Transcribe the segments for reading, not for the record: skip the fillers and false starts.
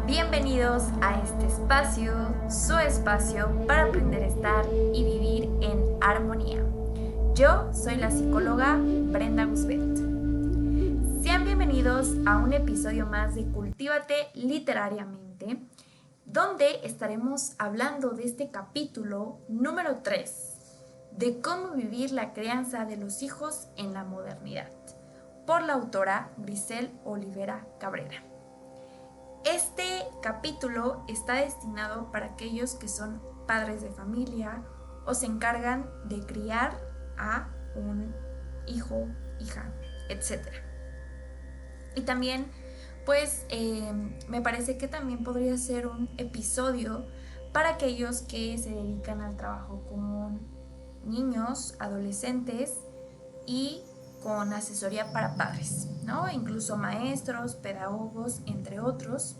Bienvenidos a este espacio, su espacio para aprender a estar y vivir en armonía. Yo soy la psicóloga Brenda Guzbert. Sean bienvenidos a un episodio más de Cultívate Literariamente, donde estaremos hablando de este capítulo número 3, de cómo vivir la crianza de los hijos en la modernidad, por la autora Grisel Olivera Cabrera. Este capítulo está destinado para aquellos que son padres de familia o se encargan de criar a un hijo, hija, etc. Y también, me parece que también podría ser un episodio para aquellos que se dedican al trabajo con niños, adolescentes y con asesoría para padres, ¿no? Incluso maestros, pedagogos, entre otros,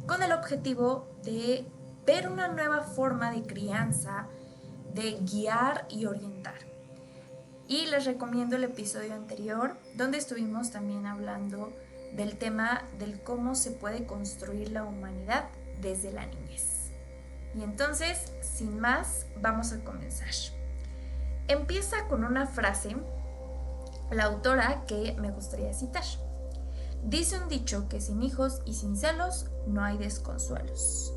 con el objetivo de ver una nueva forma de crianza, de guiar y orientar. Y les recomiendo el episodio anterior, donde estuvimos también hablando del tema del cómo se puede construir la humanidad desde la niñez. Y entonces, sin más, vamos a comenzar. Empieza con una frase la autora que me gustaría citar. Dice un dicho que sin hijos y sin celos no hay desconsuelos.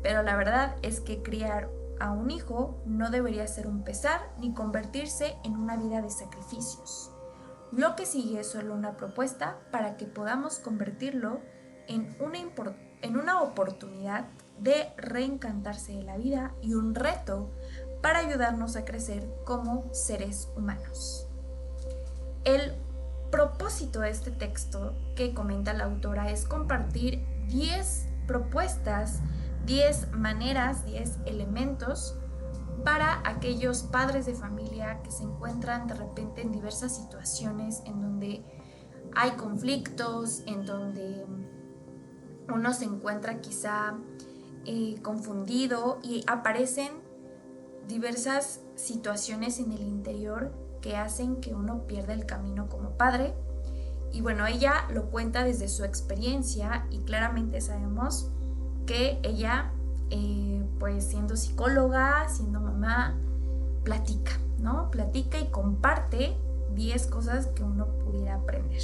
Pero la verdad es que criar a un hijo no debería ser un pesar ni convertirse en una vida de sacrificios. Lo que sigue es solo una propuesta para que podamos convertirlo en una oportunidad de reencantarse de la vida y un reto para ayudarnos a crecer como seres humanos. El propósito de este texto que comenta la autora es compartir 10 propuestas, 10 maneras, 10 elementos para aquellos padres de familia que se encuentran de repente en diversas situaciones en donde hay conflictos, en donde uno se encuentra quizá confundido y aparecen diversas situaciones en el interior que hacen que uno pierda el camino como padre. Y bueno, ella lo cuenta desde su experiencia y claramente sabemos que ella, siendo psicóloga, siendo mamá, platica, ¿no? Platica y comparte 10 cosas que uno pudiera aprender.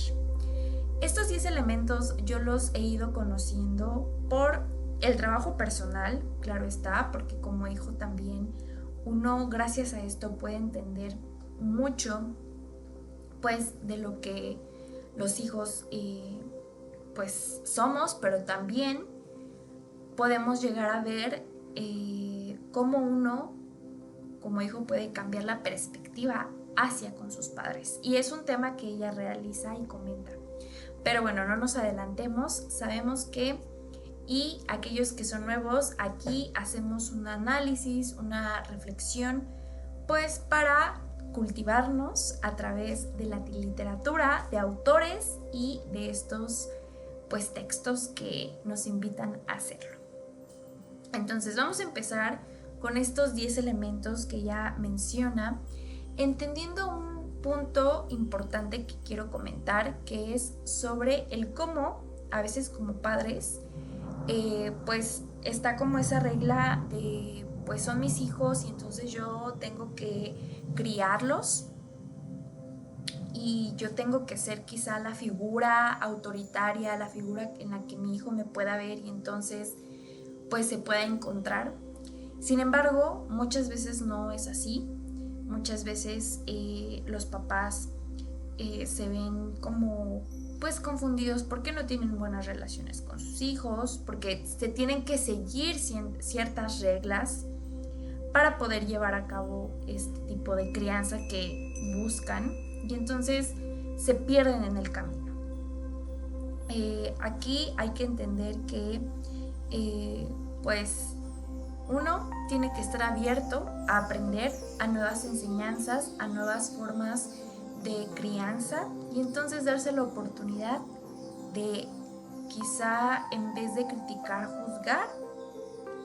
Estos 10 elementos yo los he ido conociendo por el trabajo personal, claro está, porque como hijo también uno gracias a esto puede entender mucho de lo que los hijos somos, pero también podemos llegar a ver cómo uno como hijo puede cambiar la perspectiva hacia con sus padres, y es un tema que ella realiza y comenta. Pero bueno, no nos adelantemos, sabemos que, y aquellos que son nuevos, aquí hacemos un análisis, una reflexión para cultivarnos a través de la literatura, de autores y de estos textos que nos invitan a hacerlo. Entonces vamos a empezar con estos 10 elementos que ella menciona, entendiendo un punto importante que quiero comentar, que es sobre el cómo a veces como padres está como esa regla de son mis hijos y entonces yo tengo que criarlos y yo tengo que ser quizá la figura autoritaria, la figura en la que mi hijo me pueda ver y entonces se pueda encontrar. Sin embargo, muchas veces no es así. Muchas veces los papás se ven como confundidos porque no tienen buenas relaciones con sus hijos, porque se tienen que seguir ciertas reglas para poder llevar a cabo este tipo de crianza que buscan, y entonces se pierden en el camino. Aquí hay que entender que uno tiene que estar abierto a aprender a nuevas enseñanzas, a nuevas formas de crianza, y entonces darse la oportunidad de quizá en vez de criticar, juzgar,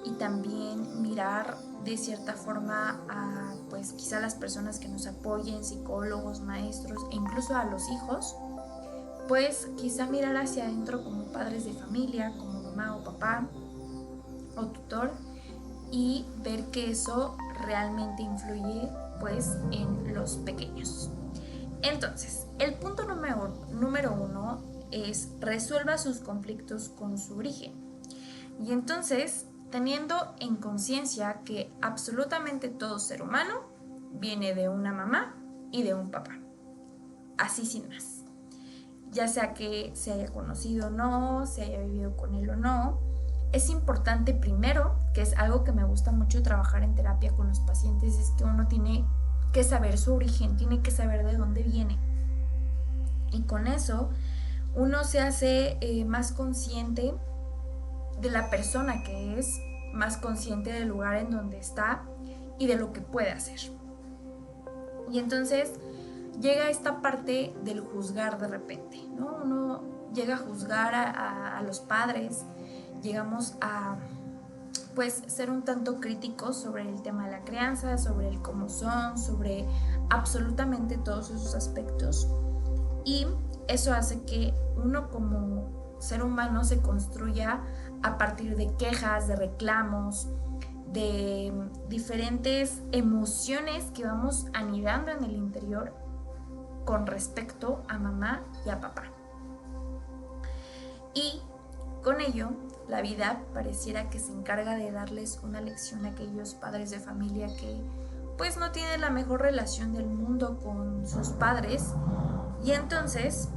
y también mirar de cierta forma a quizá las personas que nos apoyen, psicólogos, maestros e incluso a los hijos, quizá mirar hacia adentro como padres de familia, como mamá o papá o tutor, y ver que eso realmente influye pues en los pequeños. Entonces, el punto número 1 es resuelva sus conflictos con su origen. Y entonces, teniendo en conciencia que absolutamente todo ser humano viene de una mamá y de un papá, así sin más, ya sea que se haya conocido o no, se haya vivido con él o no, es importante primero, que es algo que me gusta mucho trabajar en terapia con los pacientes, es que uno tiene que saber su origen, tiene que saber de dónde viene, y con eso uno se hace más consciente de la persona que es, más consciente del lugar en donde está y de lo que puede hacer. Y entonces llega esta parte del juzgar de repente, ¿no? Uno llega a juzgar a los padres, llegamos a pues ser un tanto críticos sobre el tema de la crianza, sobre el cómo son, sobre absolutamente todos esos aspectos, y eso hace que uno como ser humano se construya a partir de quejas, de reclamos, de diferentes emociones que vamos anidando en el interior con respecto a mamá y a papá. Y con ello, la vida pareciera que se encarga de darles una lección a aquellos padres de familia que pues no tienen la mejor relación del mundo con sus padres, y entonces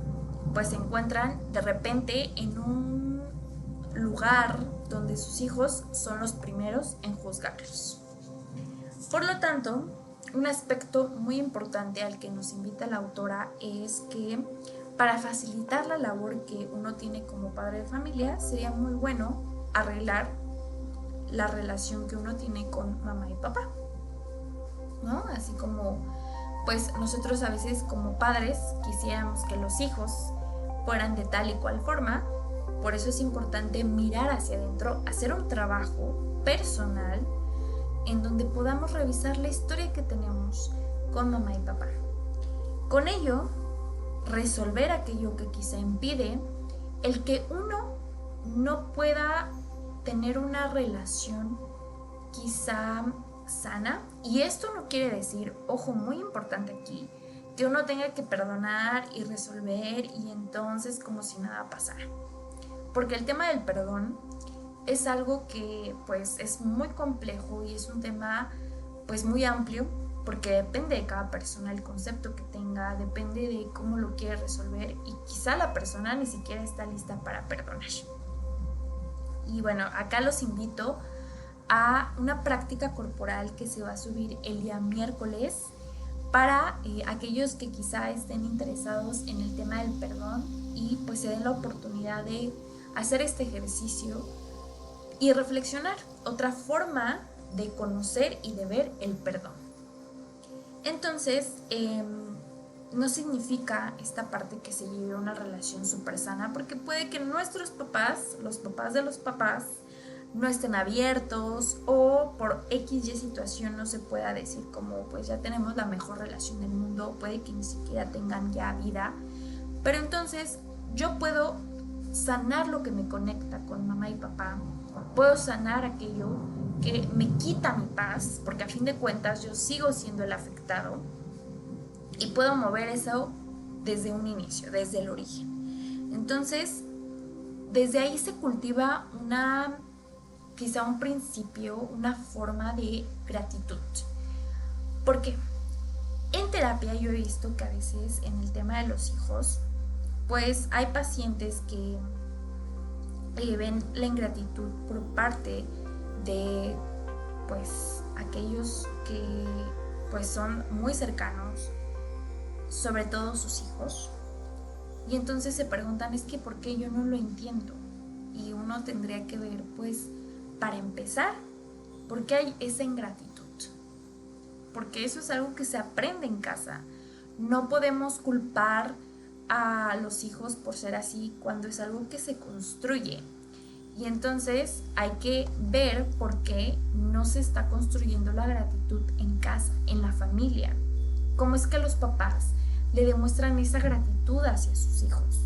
pues se encuentran de repente en un lugar donde sus hijos son los primeros en juzgarlos. Por lo tanto, un aspecto muy importante al que nos invita la autora es que para facilitar la labor que uno tiene como padre de familia, sería muy bueno arreglar la relación que uno tiene con mamá y papá, ¿no? Así como pues nosotros a veces como padres quisiéramos que los hijos fueran de tal y cual forma. Por eso es importante mirar hacia adentro, hacer un trabajo personal en donde podamos revisar la historia que tenemos con mamá y papá. Con ello, resolver aquello que quizá impide el que uno no pueda tener una relación quizá sana. Y esto no quiere decir, ojo, muy importante aquí, que uno tenga que perdonar y resolver y entonces como si nada pasara. Porque el tema del perdón es algo que pues es muy complejo y es un tema pues muy amplio, porque depende de cada persona el concepto que tenga, depende de cómo lo quiere resolver, y quizá la persona ni siquiera está lista para perdonar. Y bueno, acá los invito a una práctica corporal que se va a subir el día miércoles para aquellos que quizá estén interesados en el tema del perdón y pues se den la oportunidad de hacer este ejercicio y reflexionar otra forma de conocer y de ver el perdón. Entonces, no significa esta parte que se lleve una relación súper sana, porque puede que nuestros papás, los papás de los papás, no estén abiertos, o por X y situación no se pueda decir como pues ya tenemos la mejor relación del mundo, puede que ni siquiera tengan ya vida, pero entonces yo puedo sanar lo que me conecta con mamá y papá, puedo sanar aquello que me quita mi paz, porque a fin de cuentas yo sigo siendo el afectado, y puedo mover eso desde un inicio, desde el origen. Entonces, desde ahí se cultiva quizá un principio, una forma de gratitud. ¿Por qué? En terapia yo he visto que a veces en el tema de los hijos, pues hay pacientes que ven la ingratitud por parte de pues aquellos que pues son muy cercanos, sobre todo sus hijos, y entonces se preguntan, es que ¿por qué yo no lo entiendo? Y uno tendría que ver, pues, para empezar, ¿por qué hay esa ingratitud? Porque eso es algo que se aprende en casa. No podemos culpar a los hijos por ser así cuando es algo que se construye. Y entonces hay que ver por qué no se está construyendo la gratitud en casa, en la familia. ¿Cómo es que los papás le demuestran esa gratitud hacia sus hijos?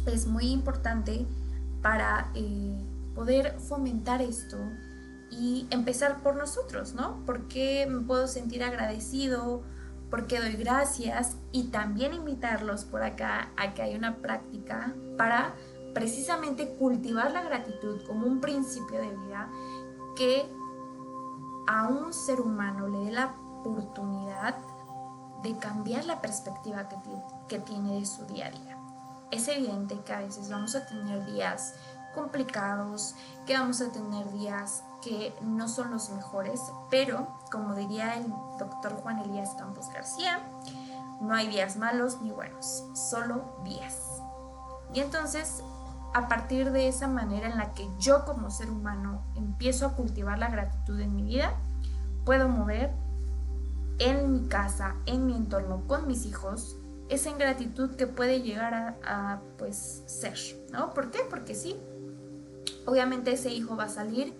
Es muy importante para poder fomentar esto y empezar por nosotros, ¿no? ¿Por qué me puedo sentir agradecido? ¿Por qué doy gracias? Y también invitarlos por acá a que hay una práctica para precisamente cultivar la gratitud como un principio de vida que a un ser humano le dé la oportunidad de cambiar la perspectiva que tiene de su día a día. Es evidente que a veces vamos a tener días complicados, que vamos a tener días que no son los mejores, pero como diría el doctor Juan Elías Campos García, no hay días malos ni buenos, solo días. Y entonces, a partir de esa manera en la que yo como ser humano empiezo a cultivar la gratitud en mi vida, puedo mover en mi casa, en mi entorno, con mis hijos, esa ingratitud que puede llegar a pues ser, ¿no? ¿Por qué? Porque sí, obviamente ese hijo va a salir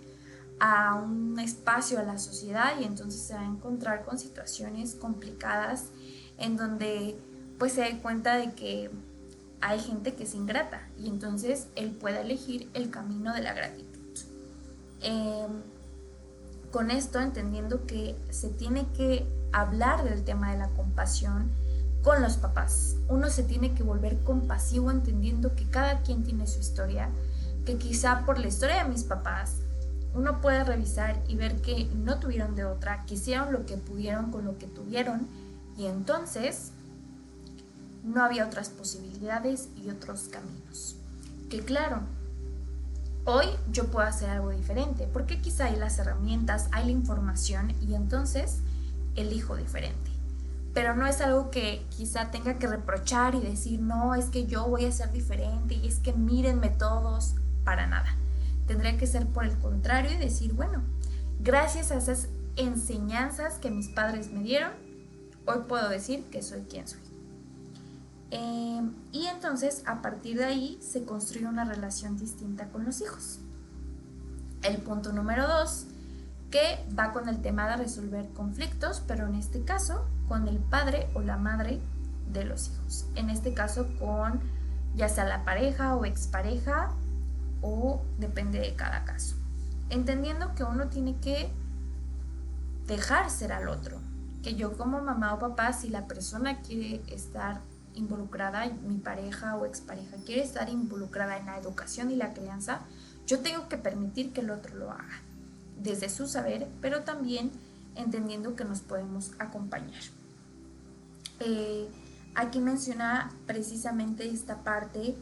a un espacio, a la sociedad, y entonces se va a encontrar con situaciones complicadas en donde pues se da cuenta de que hay gente que es ingrata y entonces él puede elegir el camino de la gratitud. Con esto entendiendo que se tiene que hablar del tema de la compasión con los papás. Uno se tiene que volver compasivo entendiendo que cada quien tiene su historia, que quizá por la historia de mis papás uno puede revisar y ver que no tuvieron de otra, que hicieron lo que pudieron con lo que tuvieron y entonces no había otras posibilidades y otros caminos. Que claro, hoy yo puedo hacer algo diferente porque quizá hay las herramientas, hay la información y entonces elijo diferente. Pero no es algo que quizá tenga que reprochar y decir, no, es que yo voy a ser diferente y es que mírenme todos, para nada. Tendría que ser por el contrario y decir, bueno, gracias a esas enseñanzas que mis padres me dieron, hoy puedo decir que soy quien soy. Y entonces a partir de ahí se construye una relación distinta con los hijos. El punto número 2, que va con el tema de resolver conflictos, pero en este caso con el padre o la madre de los hijos. En este caso con ya sea la pareja o expareja o depende de cada caso. Entendiendo que uno tiene que dejar ser al otro. Que yo como mamá o papá, si la persona quiere estar involucrada, mi pareja o expareja quiere estar involucrada en la educación y la crianza, yo tengo que permitir que el otro lo haga, desde su saber, pero también entendiendo que nos podemos acompañar. Aquí menciona precisamente esta parte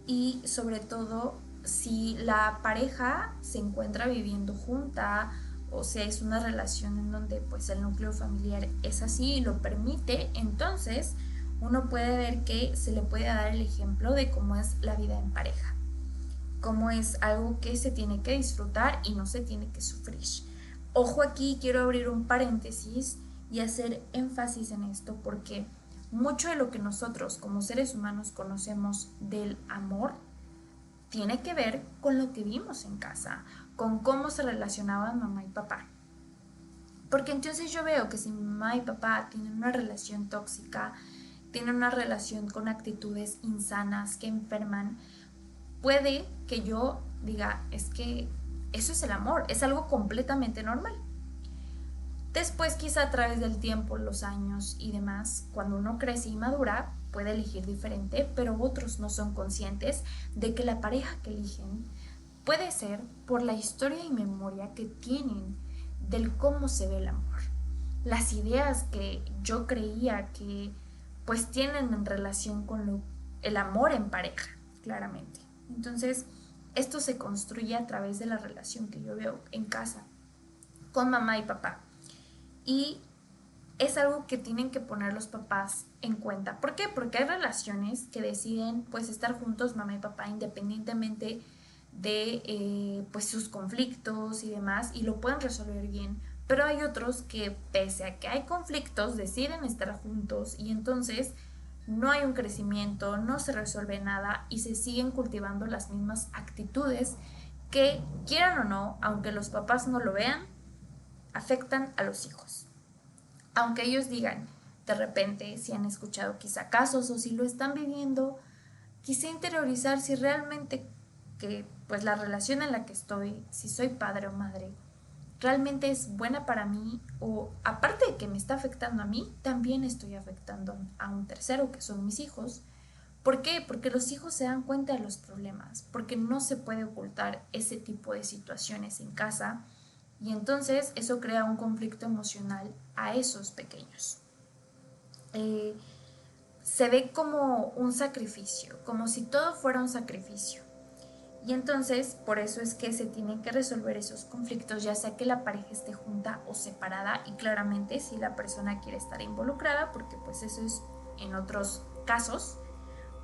y sobre todo si la pareja se encuentra viviendo junta, o sea, es una relación en donde pues el núcleo familiar es así y lo permite, entonces uno puede ver que se le puede dar el ejemplo de cómo es la vida en pareja, cómo es algo que se tiene que disfrutar y no se tiene que sufrir. Ojo, aquí quiero abrir un paréntesis y hacer énfasis en esto porque mucho de lo que nosotros como seres humanos conocemos del amor tiene que ver con lo que vimos en casa, con cómo se relacionaban mamá y papá. Porque entonces yo veo que si mamá y papá tienen una relación tóxica, tienen una relación con actitudes insanas que enferman, puede que yo diga, es que eso es el amor, es algo completamente normal. Después quizá a través del tiempo, los años y demás, cuando uno crece y madura, puede elegir diferente, pero otros no son conscientes de que la pareja que eligen puede ser por la historia y memoria que tienen del cómo se ve el amor. Las ideas que yo creía que pues tienen en relación con el amor en pareja, claramente. Entonces, esto se construye a través de la relación que yo veo en casa con mamá y papá. Y es algo que tienen que poner los papás en cuenta. ¿Por qué? Porque hay relaciones que deciden pues estar juntos mamá y papá independientemente de pues sus conflictos y demás y lo pueden resolver bien, pero hay otros que pese a que hay conflictos deciden estar juntos y entonces no hay un crecimiento, no se resuelve nada y se siguen cultivando las mismas actitudes que quieran o no, aunque los papás no lo vean, afectan a los hijos. Aunque ellos digan, de repente, si han escuchado quizá casos o si lo están viviendo, quizá interiorizar si realmente que pues la relación en la que estoy, si soy padre o madre, realmente es buena para mí, o aparte de que me está afectando a mí, también estoy afectando a un tercero, que son mis hijos. ¿Por qué? Porque los hijos se dan cuenta de los problemas, porque no se puede ocultar ese tipo de situaciones en casa, y entonces eso crea un conflicto emocional a esos pequeños. Se ve como un sacrificio, como si todo fuera un sacrificio. Y entonces, por eso es que se tienen que resolver esos conflictos, ya sea que la pareja esté junta o separada, y claramente si la persona quiere estar involucrada, porque pues eso es en otros casos.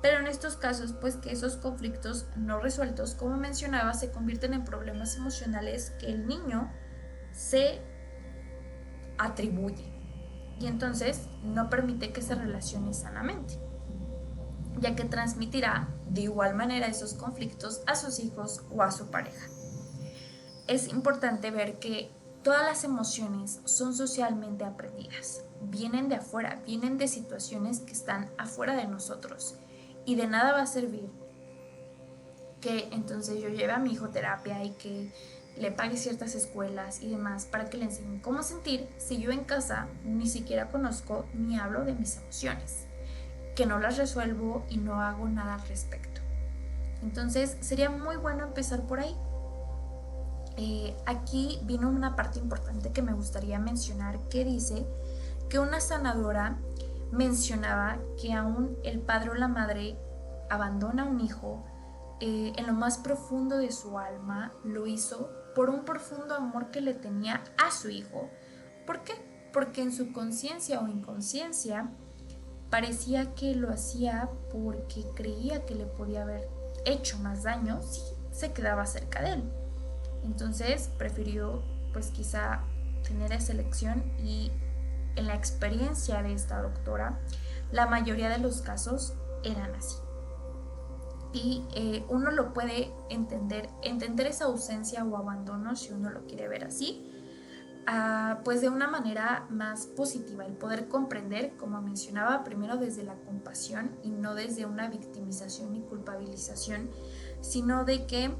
Pero en estos casos, pues que esos conflictos no resueltos, como mencionaba, se convierten en problemas emocionales que el niño se atribuye. Y entonces no permite que se relacione sanamente, ya que transmitirá de igual manera esos conflictos a sus hijos o a su pareja. Es importante ver que todas las emociones son socialmente aprendidas, vienen de afuera, vienen de situaciones que están afuera de nosotros, y de nada va a servir que entonces yo lleve a mi hijo a terapia y que le pague ciertas escuelas y demás para que le enseñen cómo sentir, si yo en casa ni siquiera conozco ni hablo de mis emociones, que no las resuelvo y no hago nada al respecto. Entonces sería muy bueno empezar por ahí. Aquí vino una parte importante que me gustaría mencionar, que dice que una sanadora mencionaba que aún el padre o la madre abandona a un hijo, en lo más profundo de su alma lo hizo por un profundo amor que le tenía a su hijo. ¿Por qué? Porque en su conciencia o inconsciencia parecía que lo hacía porque creía que le podía haber hecho más daño si se quedaba cerca de él. Entonces prefirió pues quizá tener esa elección, y en la experiencia de esta doctora, la mayoría de los casos eran así. Y uno lo puede entender esa ausencia o abandono, si uno lo quiere ver así, pues de una manera más positiva, el poder comprender, como mencionaba, primero desde la compasión y no desde una victimización y culpabilización, sino de que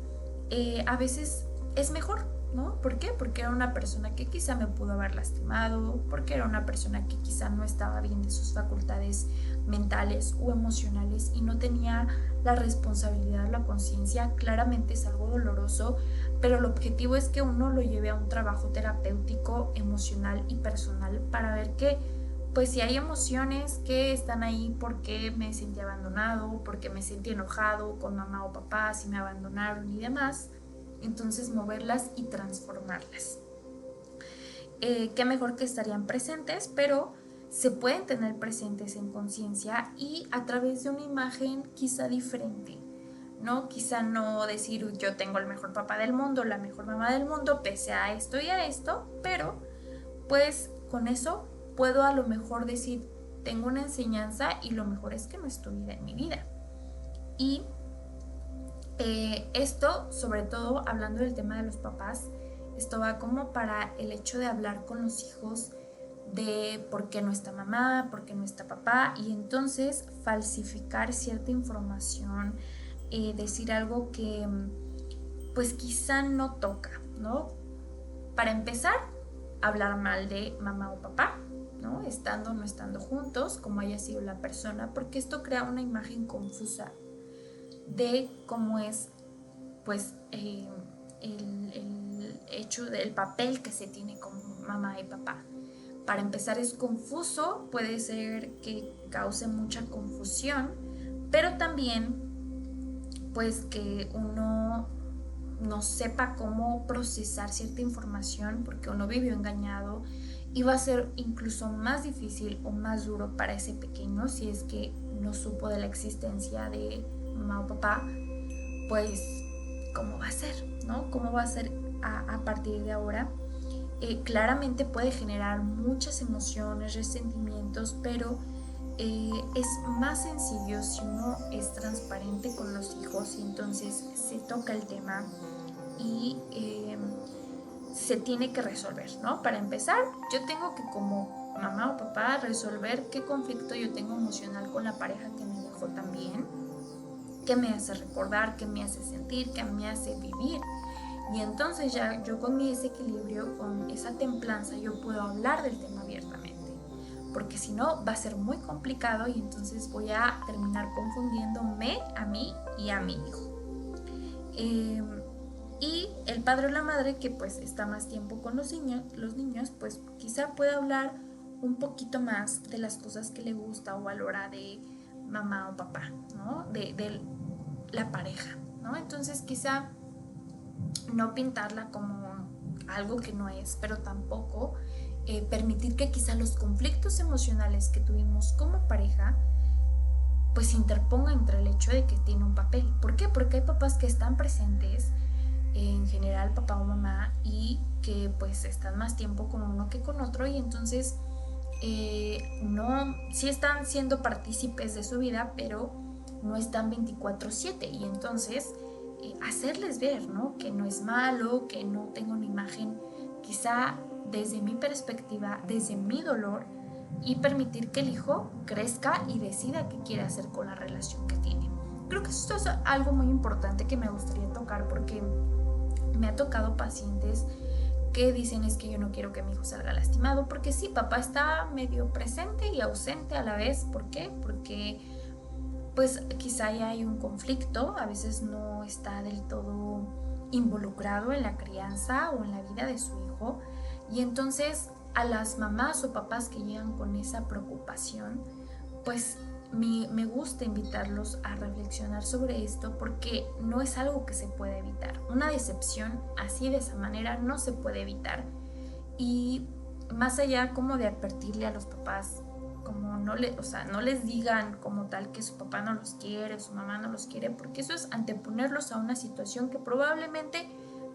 a veces es mejor, ¿no? ¿Por qué? Porque era una persona que quizá me pudo haber lastimado, porque era una persona que quizá no estaba bien de sus facultades mentales o emocionales y no tenía la responsabilidad, la conciencia. Claramente es algo doloroso, pero el objetivo es que uno lo lleve a un trabajo terapéutico, emocional y personal, para ver que pues si hay emociones que están ahí porque me sentí abandonado, porque me sentí enojado con mamá o papá, si me abandonaron y demás, entonces moverlas y transformarlas. Qué mejor que estarían presentes, pero se pueden tener presentes en conciencia y a través de una imagen quizá diferente, ¿no? Quizá no decir yo tengo el mejor papá del mundo, la mejor mamá del mundo, pese a esto y a esto, pero pues con eso puedo a lo mejor decir tengo una enseñanza y lo mejor es que no estuviera en mi vida. Y esto, sobre todo hablando del tema de los papás, esto va como para el hecho de hablar con los hijos de por qué no está mamá, por qué no está papá, y entonces falsificar cierta información, decir algo que pues quizá no toca, ¿no? Para empezar, hablar mal de mamá o papá, ¿no? Estando o no estando juntos, como haya sido la persona, porque esto crea una imagen confusa de cómo es pues el hecho del papel que se tiene como mamá y papá. Para empezar es confuso, puede ser que cause mucha confusión, pero también pues que uno no sepa cómo procesar cierta información porque uno vivió engañado, y va a ser incluso más difícil o más duro para ese pequeño si es que no supo de la existencia de mamá o papá. Pues cómo va a ser, ¿no? ¿Cómo va a ser a partir de ahora? Claramente puede generar muchas emociones, resentimientos, pero es más sencillo si uno es transparente con los hijos y entonces se toca el tema y se tiene que resolver, ¿no? Para empezar, yo tengo que como mamá o papá resolver qué conflicto yo tengo emocional con la pareja que me dejó también. qué me hace recordar, qué me hace sentir, qué me hace vivir. Y entonces ya yo con mi desequilibrio, con esa templanza, yo puedo hablar del tema abiertamente. Porque si no va a ser muy complicado y entonces voy a terminar confundiéndome a mí y a mi hijo. Y el padre o la madre que pues está más tiempo con los niños pues quizá pueda hablar un poquito más de las cosas que le gusta o valora de mamá o papá, ¿no? De la pareja, ¿no? Entonces quizá no pintarla como algo que no es, pero tampoco permitir que quizá los conflictos emocionales que tuvimos como pareja pues se interponga entre el hecho de que tiene un papel. ¿Por qué? Porque hay papás que están presentes, en general papá o mamá, y que pues están más tiempo con uno que con otro, y entonces no, sí están siendo partícipes de su vida, pero no están 24/7, y entonces hacerles ver, ¿no? Que no es malo, que no tengo una imagen quizá desde mi perspectiva, desde mi dolor, y permitir que el hijo crezca y decida qué quiere hacer con la relación que tiene. Creo que esto es algo muy importante que me gustaría tocar, porque me ha tocado pacientes que dicen es que yo no quiero que mi hijo salga lastimado, porque sí, papá está medio presente y ausente a la vez. ¿Por qué? Porque pues quizá ya hay un conflicto, a veces no está del todo involucrado en la crianza o en la vida de su hijo, y entonces a las mamás o papás que llegan con esa preocupación, pues me gusta invitarlos a reflexionar sobre esto, porque no es algo que se puede evitar. Una decepción así, de esa manera, no se puede evitar. Y más allá como de advertirle a los papás, como no les digan como tal que su papá no los quiere, su mamá no los quiere, porque eso es anteponerlos a una situación que probablemente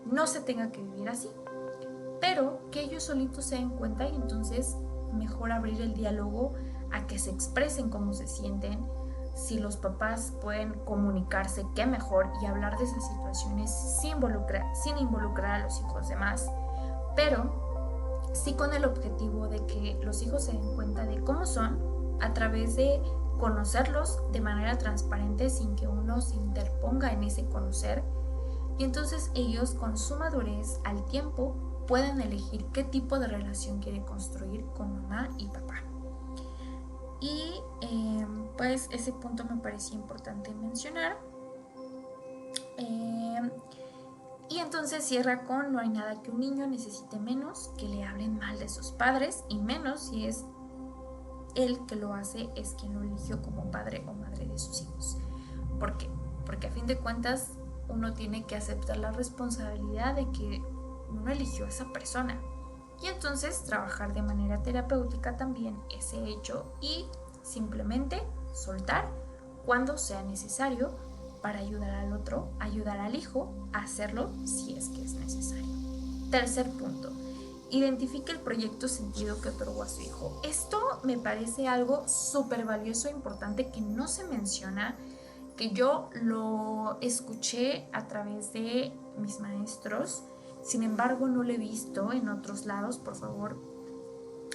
no se tenga que vivir así, pero que ellos solitos se den cuenta, y entonces mejor abrir el diálogo a que se expresen cómo se sienten. Si los papás pueden comunicarse, qué mejor, y hablar de esas situaciones sin involucrar a los hijos de más, pero sí con el objetivo de que los hijos se den cuenta de cómo son, a través de conocerlos de manera transparente sin que uno se interponga en ese conocer, y entonces ellos con su madurez al tiempo pueden elegir qué tipo de relación quiere construir con mamá y papá. Y pues ese punto me parecía importante mencionar. Y entonces cierra con: no hay nada que un niño necesite menos que le hablen mal de sus padres, y menos si es él que lo hace, es quien lo eligió como padre o madre de sus hijos. ¿Por qué? Porque a fin de cuentas uno tiene que aceptar la responsabilidad de que uno eligió a esa persona, y entonces trabajar de manera terapéutica también ese hecho, y simplemente soltar cuando sea necesario para ayudar al otro, ayudar al hijo a hacerlo si es que es necesario. Tercer punto: identifique el proyecto sentido que otorgó a su hijo. Esto me parece algo súper valioso e importante que no se menciona, que yo lo escuché a través de mis maestros, sin embargo no lo he visto en otros lados. Por favor,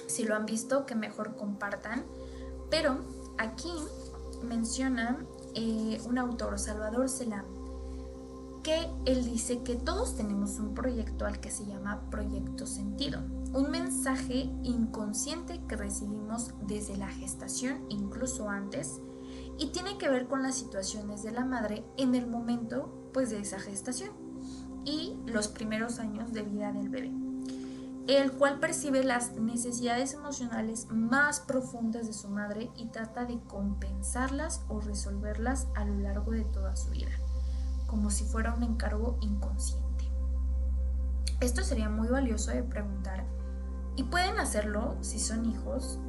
si lo han visto, que mejor compartan. Pero aquí menciona un autor, Salvador Selam, que él dice que todos tenemos un proyecto al que se llama proyecto sentido, un mensaje inconsciente que recibimos desde la gestación, incluso antes, y tiene que ver con las situaciones de la madre en el momento pues de esa gestación y los primeros años de vida del bebé, el cual percibe las necesidades emocionales más profundas de su madre y trata de compensarlas o resolverlas a lo largo de toda su vida, como si fuera un encargo inconsciente. Esto sería muy valioso de preguntar, y pueden hacerlo si son hijos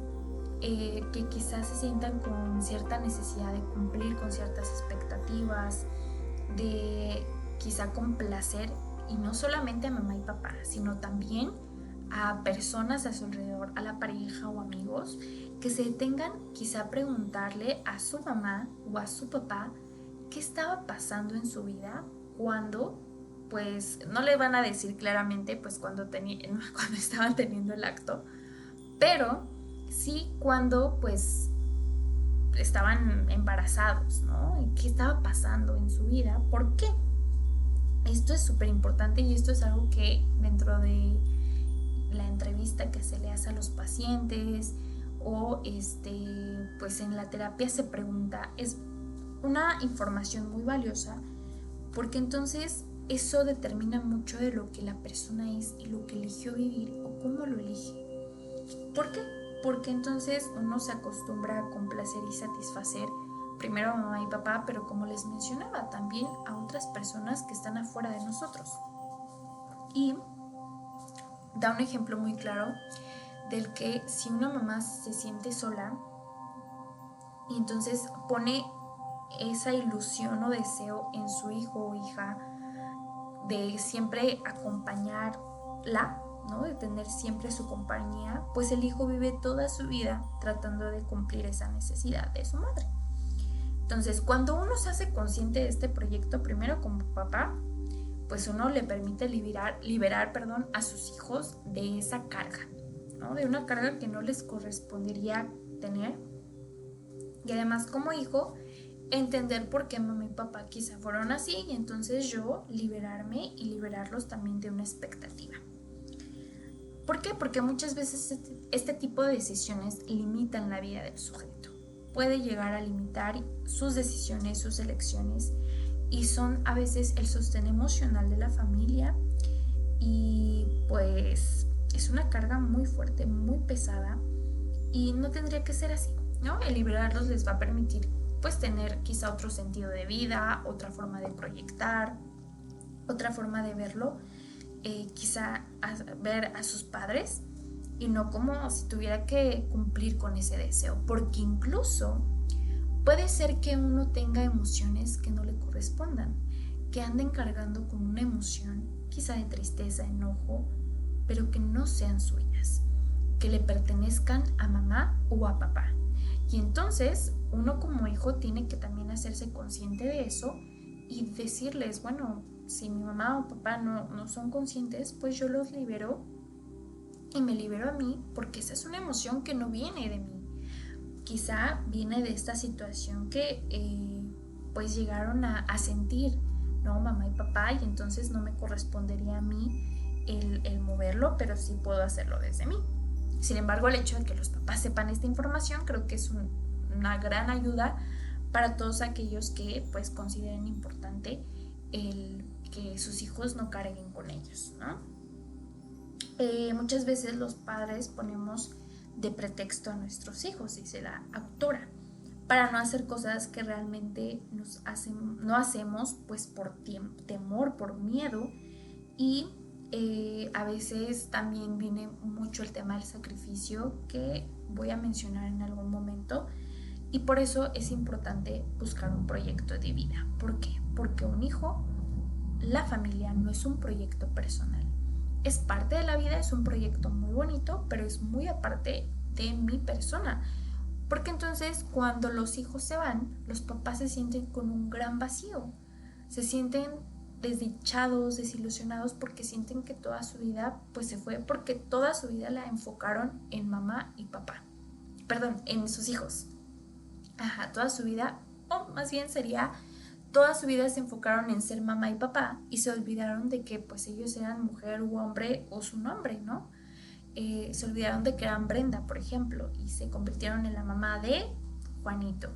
que quizás se sientan con cierta necesidad de cumplir con ciertas expectativas, de quizá complacer, y no solamente a mamá y papá, sino también a personas a su alrededor, a la pareja o amigos, que se detengan quizá a preguntarle a su mamá o a su papá qué estaba pasando en su vida cuando, pues no le van a decir claramente pues cuando estaban teniendo el acto, pero sí cuando pues estaban embarazados, ¿no? ¿Qué estaba pasando en su vida? ¿Por qué? Esto es súper importante y esto es algo que dentro de la entrevista que se le hace a los pacientes o pues en la terapia se pregunta, es una información muy valiosa porque entonces eso determina mucho de lo que la persona es y lo que eligió vivir o cómo lo elige. ¿Por qué? Porque entonces uno se acostumbra a complacer y satisfacer primero a mamá y papá, pero como les mencionaba, también a otras personas que están afuera de nosotros. Y da un ejemplo muy claro del que si una mamá se siente sola y entonces pone esa ilusión o deseo en su hijo o hija de siempre acompañarla, ¿no? De tener siempre su compañía, pues el hijo vive toda su vida tratando de cumplir esa necesidad de su madre. Entonces, cuando uno se hace consciente de este proyecto, primero como papá, pues uno le permite liberar a sus hijos de esa carga, ¿no? De una carga que no les correspondería tener. Y además como hijo, entender por qué mamá y papá quizá fueron así y entonces yo liberarme y liberarlos también de una expectativa. ¿Por qué? Porque muchas veces este tipo de decisiones limitan la vida del sujeto. Puede llegar a limitar sus decisiones, sus elecciones y son a veces el sostén emocional de la familia y pues es una carga muy fuerte, muy pesada y no tendría que ser así, ¿no? El liberarlos les va a permitir pues tener quizá otro sentido de vida, otra forma de proyectar, otra forma de verlo, quizá ver a sus padres y no como si tuviera que cumplir con ese deseo, porque incluso puede ser que uno tenga emociones que no le correspondan, que anden cargando con una emoción quizá de tristeza, enojo, pero que no sean suyas, que le pertenezcan a mamá o a papá. Y entonces uno como hijo tiene que también hacerse consciente de eso y decirles, bueno, si mi mamá o papá no son conscientes, pues yo los libero y me libero a mí porque esa es una emoción que no viene de mí. Quizá viene de esta situación que pues llegaron a sentir, ¿no? Mamá y papá, y entonces no me correspondería a mí el moverlo, pero sí puedo hacerlo desde mí. Sin embargo, el hecho de que los papás sepan esta información creo que es una gran ayuda para todos aquellos que pues consideren importante el que sus hijos no carguen con ellos, ¿no? Muchas veces los padres ponemos de pretexto a nuestros hijos, dice la autora, para no hacer cosas que realmente no hacemos pues por temor, por miedo y a veces también viene mucho el tema del sacrificio que voy a mencionar en algún momento y por eso es importante buscar un proyecto de vida. ¿Por qué? Porque un hijo, la familia no es un proyecto personal, es parte de la vida, es un proyecto muy bonito, pero es muy aparte de mi persona, porque entonces cuando los hijos se van, los papás se sienten con un gran vacío, se sienten desdichados, desilusionados porque sienten que toda su vida pues se fue, porque toda su vida la enfocaron en mamá y papá, en sus hijos. Toda su vida, o más bien sería toda su vida se enfocaron en ser mamá y papá y se olvidaron de que pues ellos eran mujer u hombre o su nombre, ¿no? Se olvidaron de que eran Brenda, por ejemplo, y se convirtieron en la mamá de Juanito.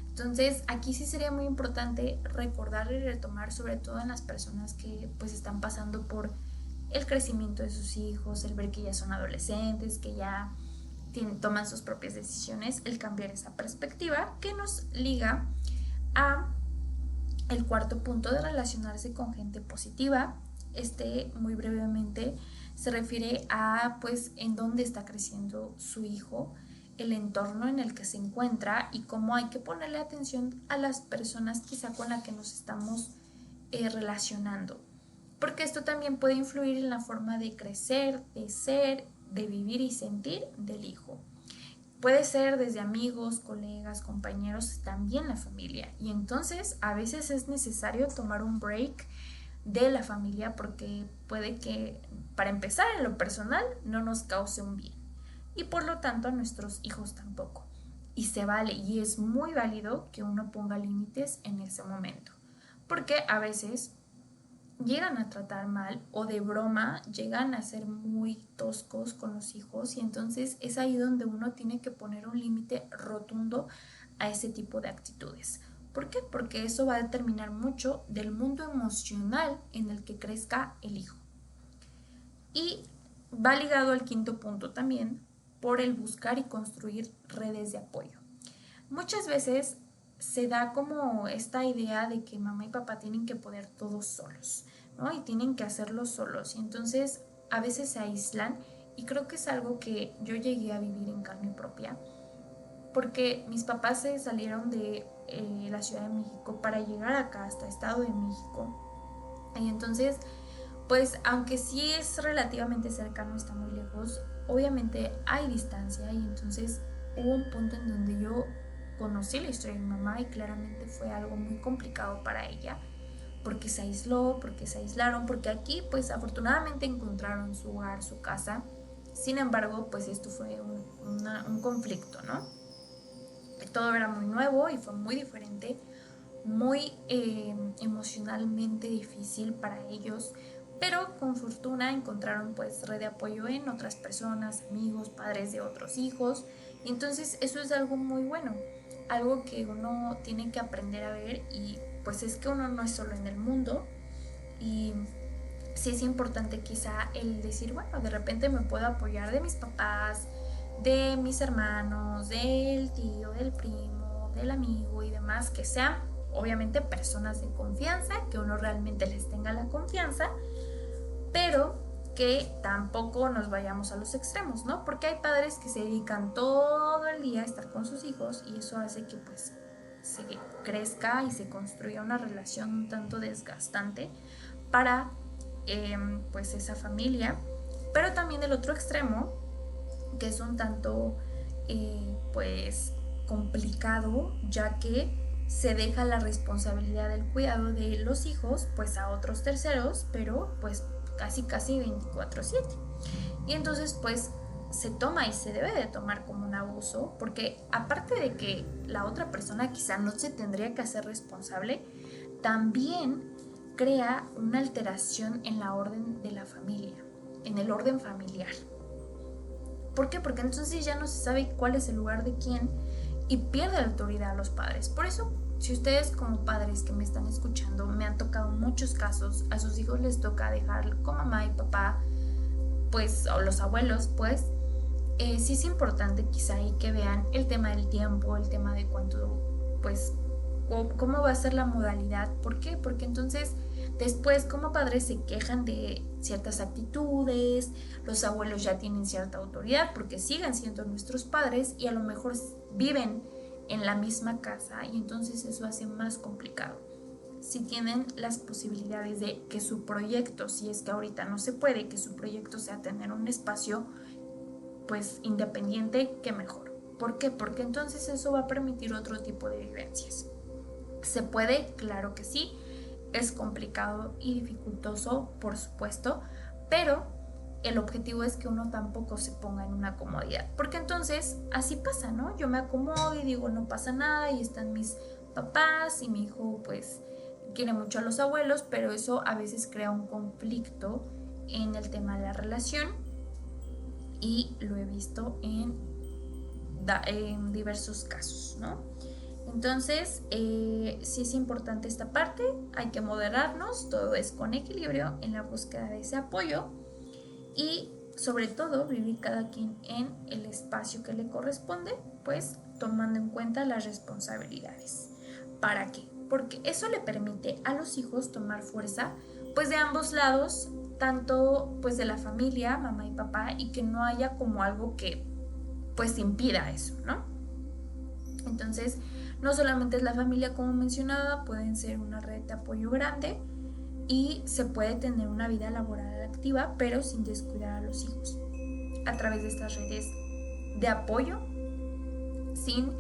Entonces aquí sí sería muy importante recordar y retomar, sobre todo en las personas que pues están pasando por el crecimiento de sus hijos, el ver que ya son adolescentes, que ya toman sus propias decisiones, el cambiar esa perspectiva que nos liga a el cuarto punto de relacionarse con gente positiva. Muy brevemente se refiere a pues en dónde está creciendo su hijo, el entorno en el que se encuentra y cómo hay que ponerle atención a las personas quizá con las que nos estamos relacionando, porque esto también puede influir en la forma de crecer, de ser, de vivir y sentir del hijo. Puede ser desde amigos, colegas, compañeros, también la familia. Y entonces a veces es necesario tomar un break de la familia porque puede que, para empezar, en lo personal no nos cause un bien. Y por lo tanto a nuestros hijos tampoco. y se vale y es muy válido que uno ponga límites en ese momento, porque a veces llegan a tratar mal o de broma llegan a ser muy toscos con los hijos, y entonces es ahí donde uno tiene que poner un límite rotundo a ese tipo de actitudes. ¿Por qué? Porque eso va a determinar mucho del mundo emocional en el que crezca el hijo. Y va ligado al quinto punto también, por el buscar y construir redes de apoyo. Muchas veces se da como esta idea de que mamá y papá tienen que poder todos solos, ¿no? Y tienen que hacerlo solos. Y entonces a veces se aíslan, y creo que es algo que yo llegué a vivir en carne propia, porque mis papás se salieron de la Ciudad de México para llegar acá hasta Estado de México. Y entonces, pues aunque sí es relativamente cercano, está muy lejos, obviamente hay distancia, y entonces hubo un punto en donde yo conocí la historia de mi mamá y claramente fue algo muy complicado para ella, porque se aisló, porque se aislaron, porque aquí pues afortunadamente encontraron su hogar, su casa. Sin embargo, pues esto fue un conflicto, ¿no? Todo era muy nuevo y fue muy diferente, muy emocionalmente difícil para ellos, pero con fortuna encontraron pues red de apoyo en otras personas, amigos, padres de otros hijos. Entonces eso es algo muy bueno, algo que uno tiene que aprender a ver, y pues es que uno no es solo en el mundo. Y sí es importante quizá el decir, bueno, de repente me puedo apoyar de mis papás, de mis hermanos, del tío, del primo, del amigo y demás, que sean obviamente personas de confianza, que uno realmente les tenga la confianza, pero que tampoco nos vayamos a los extremos, ¿no? Porque hay padres que se dedican todo el día a estar con sus hijos, y eso hace que pues se crezca y se construya una relación un tanto desgastante para pues esa familia. Pero también el otro extremo, que es un tanto pues complicado, ya que se deja la responsabilidad del cuidado de los hijos pues a otros terceros, pero pues casi 24/7. Y entonces pues se toma y se debe de tomar como un abuso, porque aparte de que la otra persona quizá no se tendría que hacer responsable, también crea una alteración en la orden de la familia, en el orden familiar. ¿Por qué? Porque entonces ya no se sabe cuál es el lugar de quién, y pierde la autoridad a los padres. Por eso, si ustedes como padres que me están escuchando, me han tocado muchos casos, a sus hijos les toca dejar con mamá y papá, pues, o los abuelos, pues, sí es importante quizá ahí que vean el tema del tiempo, el tema de cuánto, pues, cómo va a ser la modalidad. ¿Por qué? Porque entonces después como padres se quejan de ciertas actitudes, los abuelos ya tienen cierta autoridad porque siguen siendo nuestros padres y a lo mejor viven en la misma casa, y entonces eso hace más complicado. Si tienen las posibilidades de que su proyecto, si es que ahorita no se puede, que su proyecto sea tener un espacio pues independiente, que mejor. ¿Por qué? Porque entonces eso va a permitir otro tipo de vivencias. ¿Se puede? Claro que sí. Es complicado y dificultoso, por supuesto, pero el objetivo es que uno tampoco se ponga en una comodidad, porque entonces así pasa, ¿no? Yo me acomodo y digo no pasa nada, y están mis papás y mi hijo pues quiere mucho a los abuelos, pero eso a veces crea un conflicto en el tema de la relación, y lo he visto en diversos casos, ¿no? Entonces, sí es importante esta parte, hay que moderarnos, todo es con equilibrio en la búsqueda de ese apoyo, y sobre todo vivir cada quien en el espacio que le corresponde, pues tomando en cuenta las responsabilidades. ¿Para qué? Porque eso le permite a los hijos tomar fuerza pues de ambos lados, tanto pues de la familia, mamá y papá, y que no haya como algo que pues impida eso, ¿no? Entonces, no solamente es la familia como mencionaba, pueden ser una red de apoyo grande, y se puede tener una vida laboral activa, pero sin descuidar a los hijos, a través de estas redes de apoyo, sin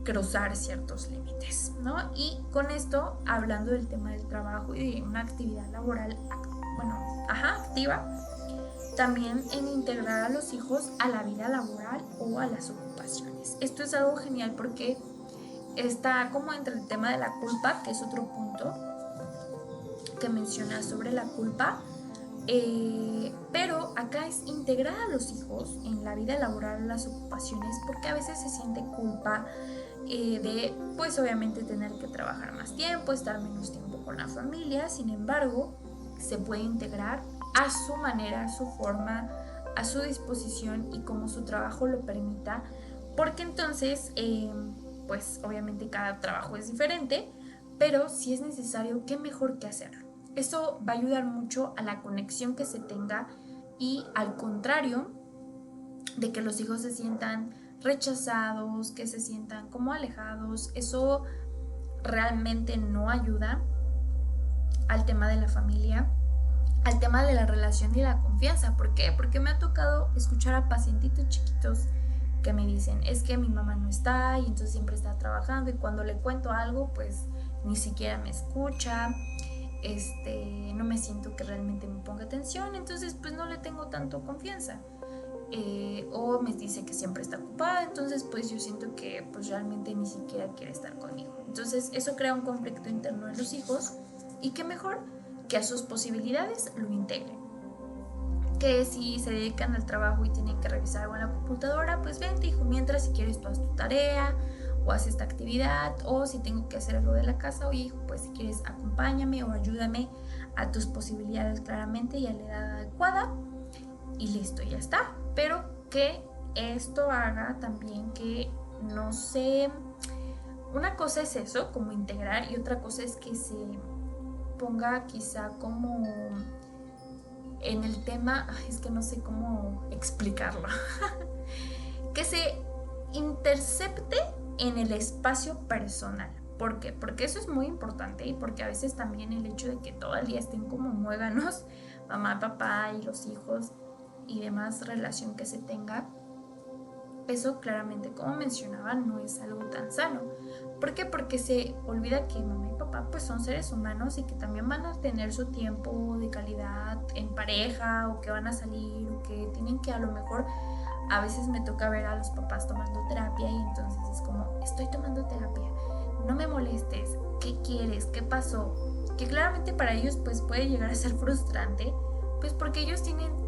cruzar ciertos límites, ¿no? Y con esto, hablando del tema del trabajo y de una actividad laboral, activa, también en integrar a los hijos a la vida laboral o a las ocupaciones. Esto es algo genial porque está como entre el tema de la culpa, que es otro punto que menciona sobre la culpa, pero acá es integrar a los hijos en la vida laboral o las ocupaciones, porque a veces se siente culpa de, pues obviamente tener que trabajar más tiempo, estar menos tiempo con la familia. Sin embargo, se puede integrar a su manera, a su forma, a su disposición y como su trabajo lo permita, porque entonces pues obviamente cada trabajo es diferente, pero si es necesario, qué mejor que hacerlo. Eso va a ayudar mucho a la conexión que se tenga y al contrario de que los hijos se sientan rechazados, que se sientan como alejados. Eso realmente no ayuda al tema de la familia, al tema de la relación y la confianza. ¿Por qué? Porque me ha tocado escuchar a pacientitos chiquitos que me dicen, es que mi mamá no está y entonces siempre está trabajando y cuando le cuento algo pues ni siquiera me escucha, no me siento que realmente me ponga atención, entonces pues no le tengo tanto confianza. O me dice que siempre está ocupada, entonces pues yo siento que pues realmente ni siquiera quiere estar conmigo. Entonces eso crea un conflicto interno en los hijos y qué mejor que a sus posibilidades lo integren. Que si se dedican al trabajo y tienen que revisar algo en la computadora, pues vente hijo, mientras si quieres tú haz tu tarea o haz esta actividad, o si tengo que hacer algo de la casa, oye hijo, pues si quieres acompáñame o ayúdame a tus posibilidades claramente y a la edad adecuada y listo, ya está. Pero que esto haga también que no se... Una cosa es eso, como integrar, y otra cosa es que se ponga quizá como en el tema, es que no sé cómo explicarlo, que se intercepte en el espacio personal. ¿Por qué? Porque eso es muy importante y porque a veces también el hecho de que todo el día estén como muéganos, mamá, papá y los hijos y demás relación que se tenga, eso claramente, como mencionaba, no es algo tan sano. ¿Por qué? Porque se olvida que mamá y papá pues son seres humanos y que también van a tener su tiempo de calidad en pareja, o que van a salir, o que tienen que, a lo mejor a veces me toca ver a los papás tomando terapia y entonces es como, estoy tomando terapia, no me molestes, ¿qué quieres? ¿Qué pasó? Que claramente para ellos pues puede llegar a ser frustrante, pues porque ellos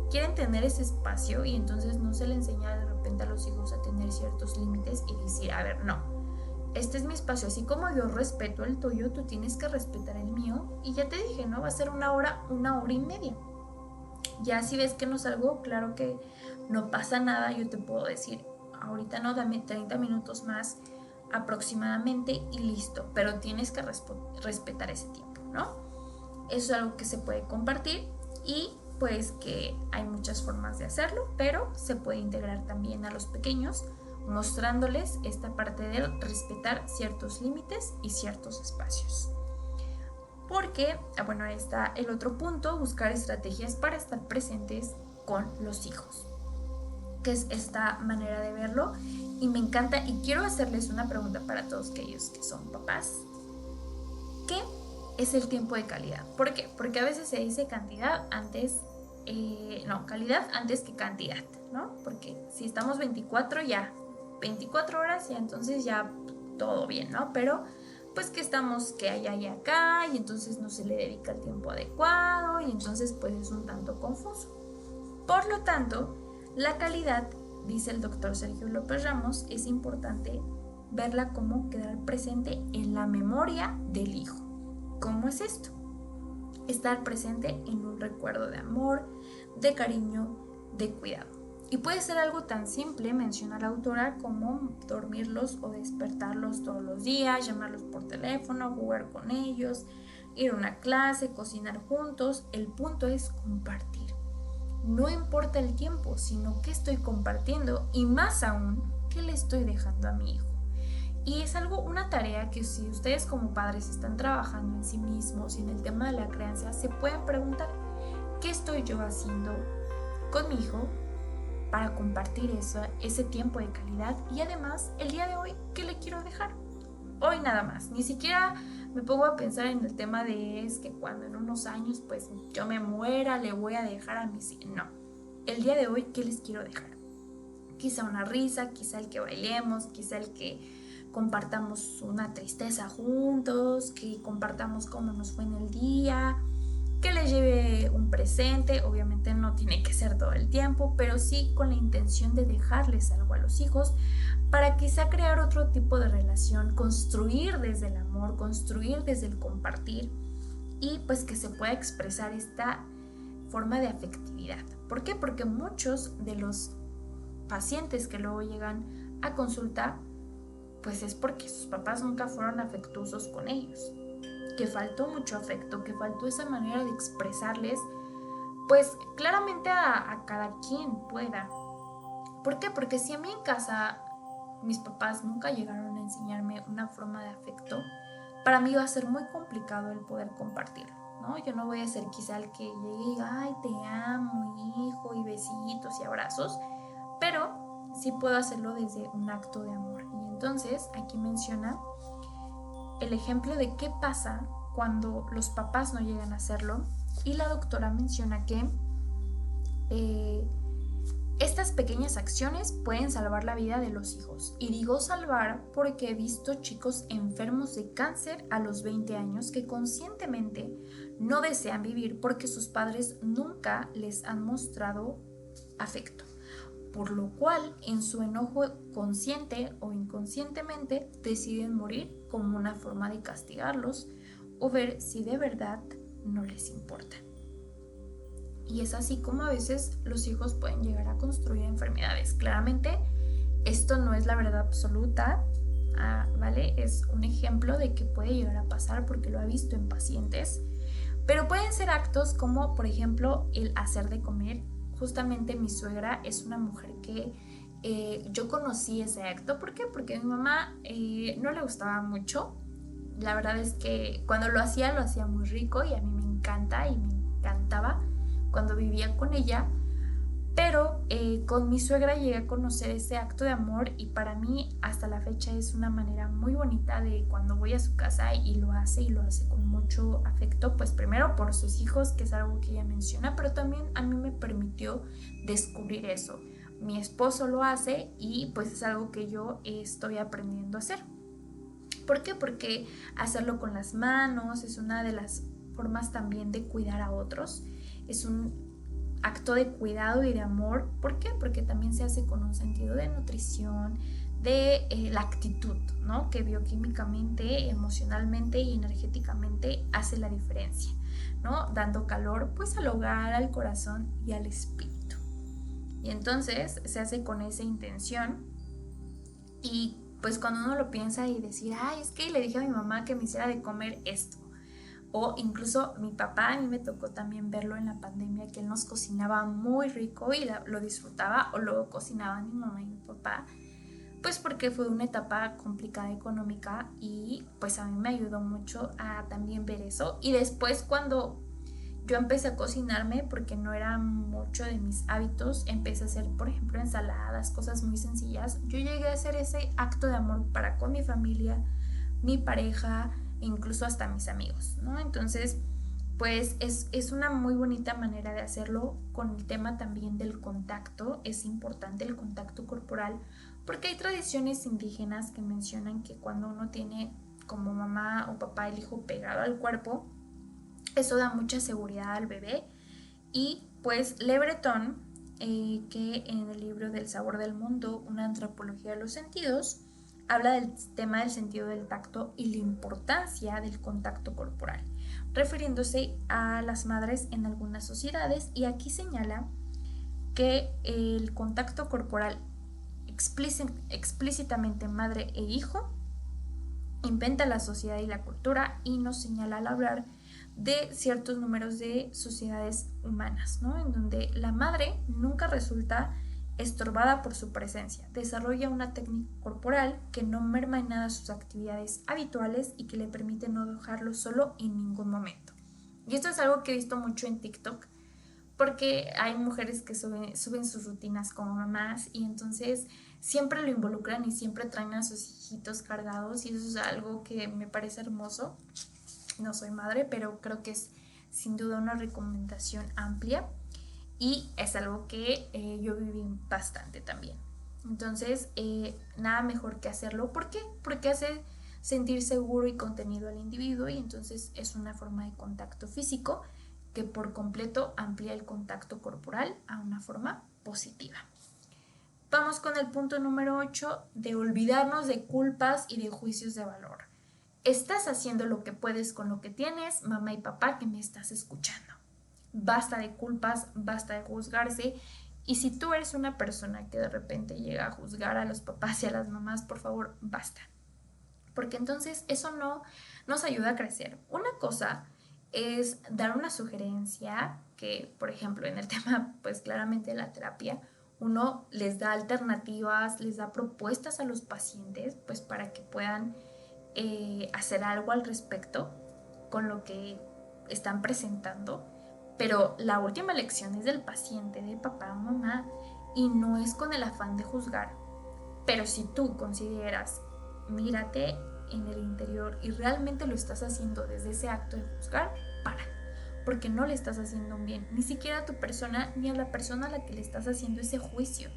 quieren tener ese espacio y entonces no se le enseña de repente a los hijos a tener ciertos límites y decir, a ver, no, este es mi espacio, así como yo respeto el tuyo, tú tienes que respetar el mío. Y ya te dije, ¿no? Va a ser 1 hora y media. Ya si ves que no salgo, claro que no pasa nada, yo te puedo decir, ahorita no, dame 30 minutos más aproximadamente y listo, pero tienes que respetar ese tiempo, ¿no? Eso es algo que se puede compartir y pues que hay muchas formas de hacerlo, pero se puede integrar también a los pequeños, mostrándoles esta parte de respetar ciertos límites y ciertos espacios. Porque, bueno, ahí está el otro punto, buscar estrategias para estar presentes con los hijos, que es esta manera de verlo. Y me encanta, y quiero hacerles una pregunta para todos aquellos que son papás. ¿Qué es el tiempo de calidad? ¿Por qué? Porque a veces se dice cantidad antes, calidad antes que cantidad, ¿no? Porque si estamos 24 horas, ya entonces ya todo bien, ¿no? Pero pues que estamos que allá y acá y entonces no se le dedica el tiempo adecuado y entonces pues es un tanto confuso. Por lo tanto, la calidad, dice el doctor Sergio López Ramos, es importante verla como quedar presente en la memoria del hijo. ¿Cómo es esto? Estar presente en un recuerdo de amor, de cariño, de cuidado. Y puede ser algo tan simple, menciona la autora, como dormirlos o despertarlos todos los días, llamarlos por teléfono, jugar con ellos, ir a una clase, cocinar juntos. El punto es compartir. No importa el tiempo, sino qué estoy compartiendo y más aún, qué le estoy dejando a mi hijo. Y es una tarea que si ustedes como padres están trabajando en sí mismos y en el tema de la crianza, se pueden preguntar, ¿qué estoy yo haciendo con mi hijo para compartir ese tiempo de calidad? Y además, el día de hoy, ¿qué le quiero dejar? Hoy nada más, ni siquiera me pongo a pensar en el tema de es que cuando en unos años pues yo me muera le voy a dejar a mis hijos. No, el día de hoy, ¿qué les quiero dejar? Quizá una risa, quizá el que bailemos, quizá el que compartamos una tristeza juntos, que compartamos cómo nos fue en el día, que les lleve un presente. Obviamente no tiene que ser todo el tiempo, pero sí con la intención de dejarles algo a los hijos para quizá crear otro tipo de relación, construir desde el amor, construir desde el compartir y pues que se pueda expresar esta forma de afectividad. ¿Por qué? Porque muchos de los pacientes que luego llegan a consulta pues es porque sus papás nunca fueron afectuosos con ellos, que faltó mucho afecto, que faltó esa manera de expresarles pues claramente a cada quien pueda. ¿Por qué? Porque si a mí en casa mis papás nunca llegaron a enseñarme una forma de afecto, para mí va a ser muy complicado el poder compartirlo, ¿no? Yo no voy a ser quizá el que llegue y diga, ay, te amo, hijo, y besitos y abrazos, pero sí puedo hacerlo desde un acto de amor. Y entonces aquí menciona el ejemplo de qué pasa cuando los papás no llegan a hacerlo, y la doctora menciona que estas pequeñas acciones pueden salvar la vida de los hijos. Y digo salvar porque he visto chicos enfermos de cáncer a los 20 años que conscientemente no desean vivir porque sus padres nunca les han mostrado afecto, por lo cual en su enojo consciente o inconscientemente deciden morir como una forma de castigarlos o ver si de verdad no les importa. Y es así como a veces los hijos pueden llegar a construir enfermedades. Claramente esto no es la verdad absoluta, ¿vale? Es un ejemplo de que puede llegar a pasar porque lo he visto en pacientes, pero pueden ser actos como por ejemplo el hacer de comer. Justamente mi suegra es una mujer que yo conocí ese acto. ¿Por qué? Porque a mi mamá no le gustaba mucho. La verdad es que cuando lo hacía muy rico y a mí me encanta y me encantaba cuando vivía con ella, pero con mi suegra llegué a conocer ese acto de amor y para mí hasta la fecha es una manera muy bonita de cuando voy a su casa y lo hace con mucho afecto, pues primero por sus hijos, que es algo que ella menciona, pero también a mí me permitió descubrir eso. Mi esposo lo hace y pues es algo que yo estoy aprendiendo a hacer. ¿Por qué? Porque hacerlo con las manos es una de las formas también de cuidar a otros. Es un acto de cuidado y de amor. ¿Por qué? Porque también se hace con un sentido de nutrición, de la actitud, ¿no? Que bioquímicamente, emocionalmente y energéticamente hace la diferencia, ¿no? Dando calor pues al hogar, al corazón y al espíritu. Y entonces se hace con esa intención y pues cuando uno lo piensa y decir, ay, es que le dije a mi mamá que me hiciera de comer esto. O incluso mi papá, a mí me tocó también verlo en la pandemia, que él nos cocinaba muy rico y lo disfrutaba, o luego cocinaban mi mamá y mi papá, pues porque fue una etapa complicada económica y pues a mí me ayudó mucho a también ver eso. Y después cuando yo empecé a cocinarme, porque no era mucho de mis hábitos, empecé a hacer, por ejemplo, ensaladas, cosas muy sencillas. Yo llegué a hacer ese acto de amor para con mi familia, mi pareja, incluso hasta mis amigos, ¿no? Entonces, pues es una muy bonita manera de hacerlo. Con el tema también del contacto, es importante el contacto corporal, porque hay tradiciones indígenas que mencionan que cuando uno tiene como mamá o papá el hijo pegado al cuerpo, eso da mucha seguridad al bebé. Y pues Le Breton, que en el libro del sabor del mundo, una antropología de los sentidos, habla del tema del sentido del tacto y la importancia del contacto corporal, refiriéndose a las madres en algunas sociedades, y aquí señala que el contacto corporal explícitamente madre e hijo inventa la sociedad y la cultura, y nos señala al hablar de ciertos números de sociedades humanas, ¿no? En donde la madre nunca resulta estorbada por su presencia, desarrolla una técnica corporal que no merma en nada sus actividades habituales y que le permite no dejarlo solo en ningún momento. Y esto es algo que he visto mucho en TikTok, porque hay mujeres que suben sus rutinas como mamás y entonces siempre lo involucran y siempre traen a sus hijitos cargados, y eso es algo que me parece hermoso. No soy madre, pero creo que es sin duda una recomendación amplia. y es algo que yo viví bastante también. Entonces, nada mejor que hacerlo. ¿Por qué? Porque hace sentir seguro y contenido al individuo, y entonces es una forma de contacto físico que por completo amplía el contacto corporal a una forma positiva. Vamos con el punto número 8 de olvidarnos de culpas y de juicios de valor. Estás haciendo lo que puedes con lo que tienes, mamá y papá que me estás escuchando. Basta de culpas, basta de juzgarse. Y si tú eres una persona que de repente llega a juzgar a los papás y a las mamás, por favor, basta. Porque entonces eso no nos ayuda a crecer. Una cosa es dar una sugerencia que, por ejemplo, en el tema, pues claramente de la terapia, uno les da alternativas, les da propuestas a los pacientes, pues para que puedan hacer algo al respecto con lo que están presentando. Pero la última lección es del paciente, de papá o mamá, y no es con el afán de juzgar. Pero si tú consideras, mírate en el interior y realmente lo estás haciendo desde ese acto de juzgar, para. Porque no le estás haciendo un bien, ni siquiera a tu persona, ni a la persona a la que le estás haciendo ese juicio.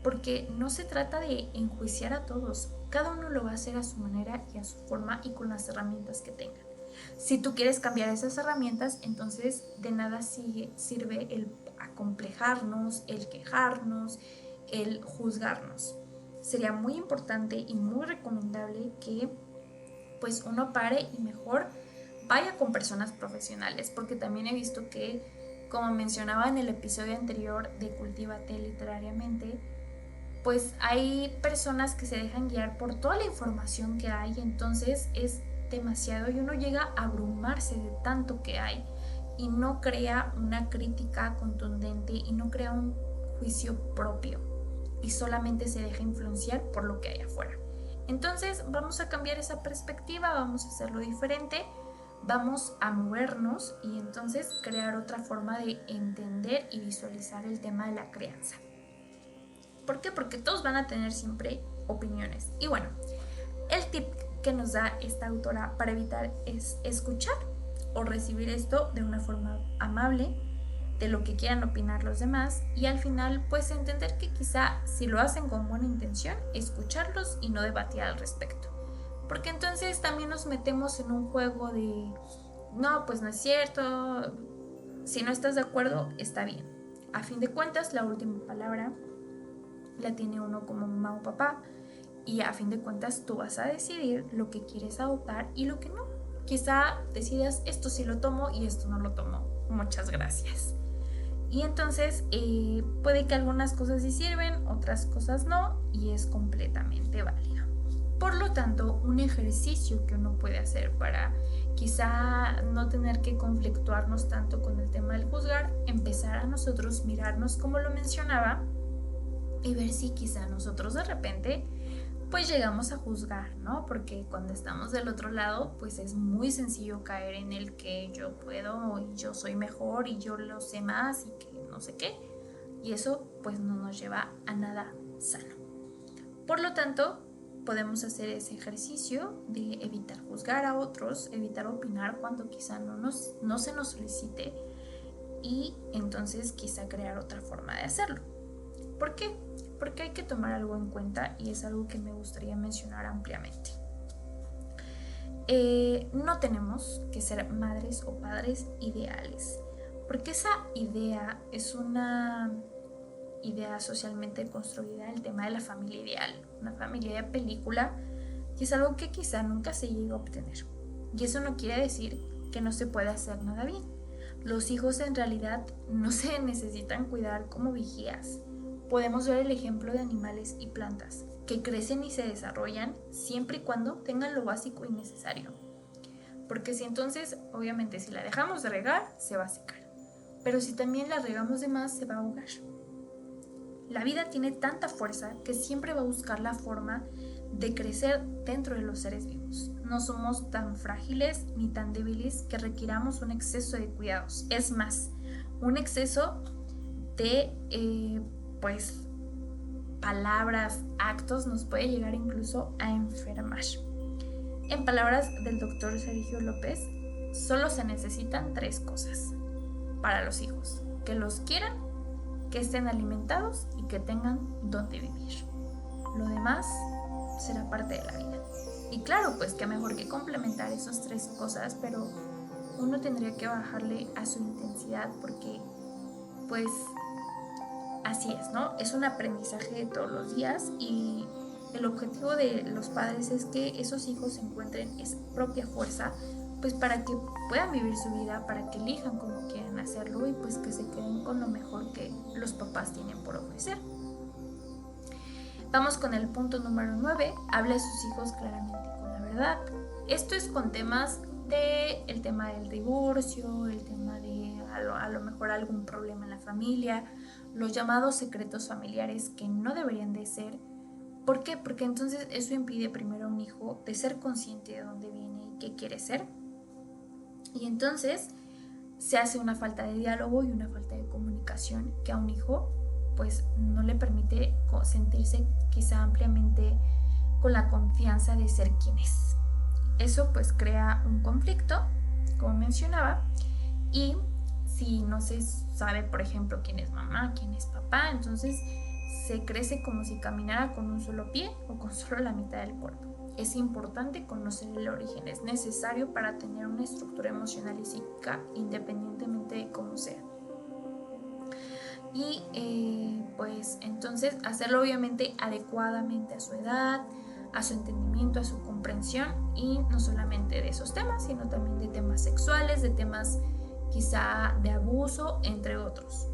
Porque no se trata de enjuiciar a todos. Cada uno lo va a hacer a su manera y a su forma y con las herramientas que tengan. Si tú quieres cambiar esas herramientas, entonces de nada sirve el acomplejarnos, el quejarnos, el juzgarnos. Sería muy importante y muy recomendable que pues uno pare y mejor vaya con personas profesionales, porque también he visto que, como mencionaba en el episodio anterior de Cultívate Literariamente, pues hay personas que se dejan guiar por toda la información que hay, entonces es demasiado y uno llega a abrumarse de tanto que hay y no crea una crítica contundente y no crea un juicio propio y solamente se deja influenciar por lo que hay afuera. Entonces vamos a cambiar esa perspectiva, vamos a hacerlo diferente, vamos a movernos y entonces crear otra forma de entender y visualizar el tema de la crianza. ¿Por qué? Porque todos van a tener siempre opiniones. Y bueno, el tip que nos da esta autora para evitar es escuchar o recibir esto de una forma amable, de lo que quieran opinar los demás, y al final pues entender que quizá si lo hacen con buena intención, escucharlos y no debatir al respecto. Porque entonces también nos metemos en un juego de no, pues no es cierto, si no estás de acuerdo, está bien. A fin de cuentas, la última palabra la tiene uno como mamá o papá, y a fin de cuentas tú vas a decidir lo que quieres adoptar y lo que no. Quizá decidas esto sí lo tomo y esto no lo tomo, muchas gracias. Y entonces puede que algunas cosas sí sirven, otras cosas no, y es completamente válido. Por lo tanto, un ejercicio que uno puede hacer para quizá no tener que conflictuarnos tanto con el tema del juzgar, empezar a nosotros mirarnos como lo mencionaba y ver si quizá nosotros de repente pues llegamos a juzgar, ¿no? Porque cuando estamos del otro lado, pues es muy sencillo caer en el que yo puedo y yo soy mejor y yo lo sé más y que no sé qué. Y eso pues no nos lleva a nada sano. Por lo tanto, podemos hacer ese ejercicio de evitar juzgar a otros, evitar opinar cuando quizá no se nos solicite y entonces quizá crear otra forma de hacerlo. ¿Por qué? Porque hay que tomar algo en cuenta y es algo que me gustaría mencionar ampliamente. No tenemos que ser madres o padres ideales, porque esa idea es una idea socialmente construida, el tema de la familia ideal, una familia de película, y es algo que quizá nunca se llegue a obtener. Y eso no quiere decir que no se pueda hacer nada bien. Los hijos en realidad no se necesitan cuidar como vigías. Podemos ver el ejemplo de animales y plantas que crecen y se desarrollan siempre y cuando tengan lo básico y necesario. Porque si entonces, obviamente, si la dejamos de regar, se va a secar. Pero si también la regamos de más, se va a ahogar. La vida tiene tanta fuerza que siempre va a buscar la forma de crecer dentro de los seres vivos. No somos tan frágiles ni tan débiles que requiramos un exceso de cuidados. Es más, un exceso de pues palabras, actos nos puede llegar incluso a enfermar. En palabras del doctor Sergio López, solo se necesitan 3 cosas para los hijos: que los quieran, que estén alimentados y que tengan donde vivir. Lo demás será parte de la vida. Y claro, pues qué mejor que complementar esas 3 cosas, pero uno tendría que bajarle a su intensidad porque pues así es, ¿no? Es un aprendizaje de todos los días y el objetivo de los padres es que esos hijos encuentren esa propia fuerza, pues para que puedan vivir su vida, para que elijan cómo quieren hacerlo y pues que se queden con lo mejor que los papás tienen por ofrecer. Vamos con el punto número 9, hable a sus hijos claramente con la verdad. Esto es con temas el tema del divorcio, el tema de a lo mejor algún problema en la familia, los llamados secretos familiares que no deberían de ser. ¿Por qué? Porque entonces eso impide primero a un hijo de ser consciente de dónde viene y qué quiere ser. Y entonces se hace una falta de diálogo y una falta de comunicación que a un hijo pues no le permite sentirse quizá ampliamente con la confianza de ser quien es. Eso pues crea un conflicto, como mencionaba, y si no se sabe, por ejemplo, quién es mamá, quién es papá, entonces se crece como si caminara con un solo pie o con solo la mitad del cuerpo. Es importante conocer el origen, es necesario para tener una estructura emocional y psíquica independientemente de cómo sea. Y pues entonces hacerlo obviamente adecuadamente a su edad, a su entendimiento, a su comprensión, y no solamente de esos temas, sino también de temas sexuales, de temas quizá de abuso, entre otros.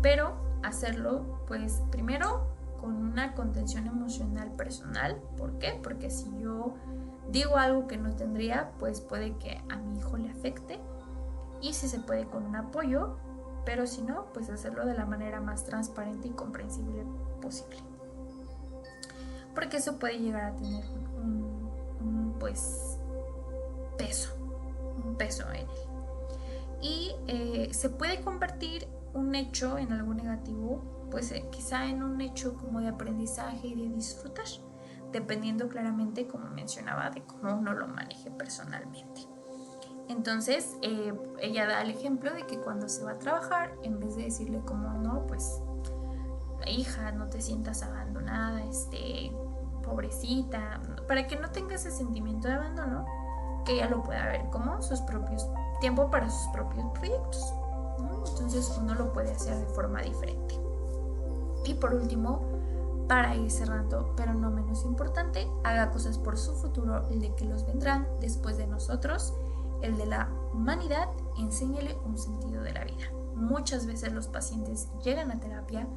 Pero hacerlo pues primero con una contención emocional personal. ¿Por qué? Porque si yo digo algo que no tendría, pues puede que a mi hijo le afecte, y si se puede con un apoyo, pero si no, pues hacerlo de la manera más transparente y comprensible posible, porque eso puede llegar a tener un peso en él, y se puede convertir un hecho en algo negativo, pues quizá en un hecho como de aprendizaje y de disfrutar, dependiendo claramente, como mencionaba, de cómo uno lo maneje personalmente. Entonces ella da el ejemplo de que cuando se va a trabajar, en vez de decirle como no, pues hija, no te sientas abandonada, pobrecita, para que no tenga ese sentimiento de abandono, que ella lo pueda ver como tiempo para sus propios proyectos, ¿no? Entonces uno lo puede hacer de forma diferente. Y por último, para ir cerrando, pero no menos importante, haga cosas por su futuro, el de que los vendrán después de nosotros, el de la humanidad, enséñele un sentido de la vida. Muchas veces los pacientes llegan a terapia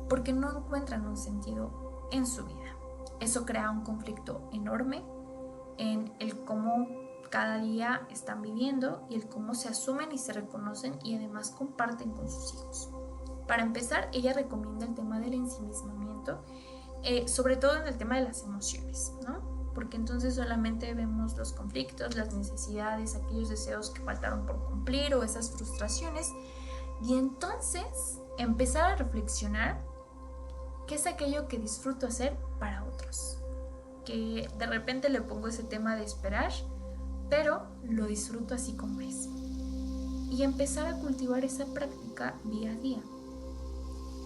porque no encuentran un sentido en su vida. Eso crea un conflicto enorme en el cómo cada día están viviendo y el cómo se asumen y se reconocen y además comparten con sus hijos. Para empezar, ella recomienda el tema del ensimismamiento, sobre todo en el tema de las emociones, ¿no? Porque entonces solamente vemos los conflictos, las necesidades, aquellos deseos que faltaron por cumplir o esas frustraciones, y entonces empezar a reflexionar qué es aquello que disfruto hacer para otros, que de repente le pongo ese tema de esperar, pero lo disfruto así como es, y empezar a cultivar esa práctica día a día,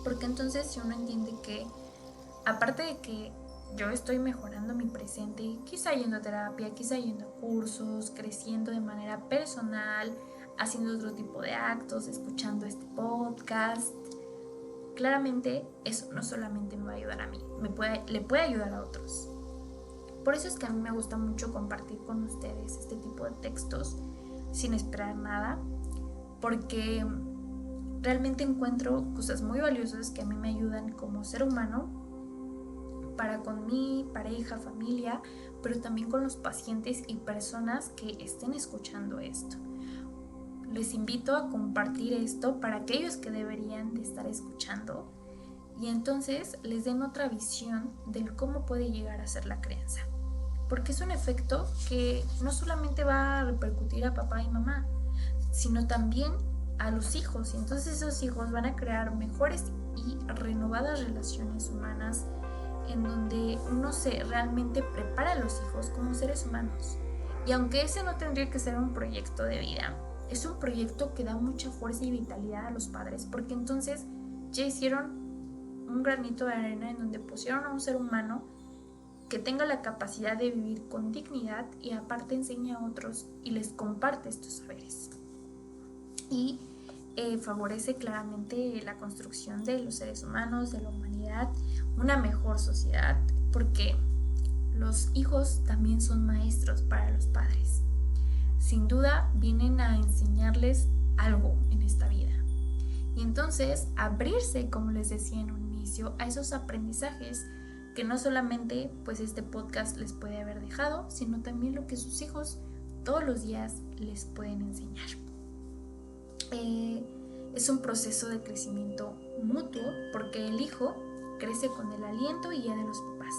porque entonces si uno entiende que aparte de que yo estoy mejorando mi presente, quizá yendo a terapia, quizá yendo a cursos, creciendo de manera personal, haciendo otro tipo de actos, escuchando este podcast, claramente eso no solamente me va a ayudar a mí, le puede ayudar a otros. Por eso es que a mí me gusta mucho compartir con ustedes este tipo de textos sin esperar nada, porque realmente encuentro cosas muy valiosas que a mí me ayudan como ser humano, para con mi pareja, familia, pero también con los pacientes y personas que estén escuchando esto. Les invito a compartir esto para aquellos que deberían de estar escuchando, y entonces les den otra visión del cómo puede llegar a ser la crianza, porque es un efecto que no solamente va a repercutir a papá y mamá, sino también a los hijos, y entonces esos hijos van a crear mejores y renovadas relaciones humanas, en donde uno se realmente prepara a los hijos como seres humanos. Y aunque ese no tendría que ser un proyecto de vida, es un proyecto que da mucha fuerza y vitalidad a los padres, porque entonces ya hicieron un granito de arena en donde pusieron a un ser humano que tenga la capacidad de vivir con dignidad y aparte enseña a otros y les comparte estos saberes. Y favorece claramente la construcción de los seres humanos, de la humanidad, una mejor sociedad, porque los hijos también son maestros para los padres. Sin duda vienen a enseñarles algo en esta vida. Y entonces abrirse, como les decía en un inicio, a esos aprendizajes que no solamente pues este podcast les puede haber dejado, sino también lo que sus hijos todos los días les pueden enseñar. Es un proceso de crecimiento mutuo porque el hijo crece con el aliento y guía de los papás.